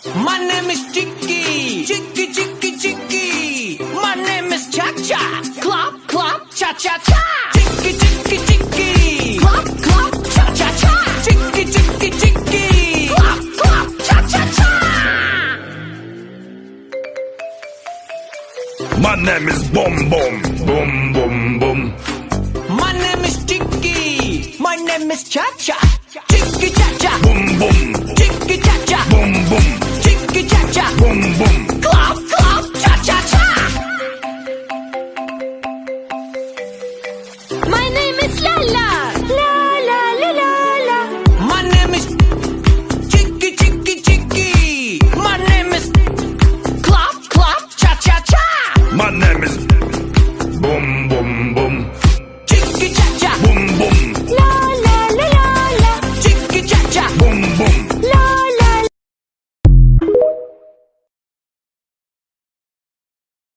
My name is Chicky Chicky Chicky Chicky My name is Cha Cha Clap clap cha cha cha Chicky Chicky Chicky Clap clap cha cha cha Chicky Chicky Chicky Clap clap cha cha cha My name is Boom Boom Boom Boom Boom My name is Chicky My name is Cha Cha Chicky Cha Cha Boom Boom Chicky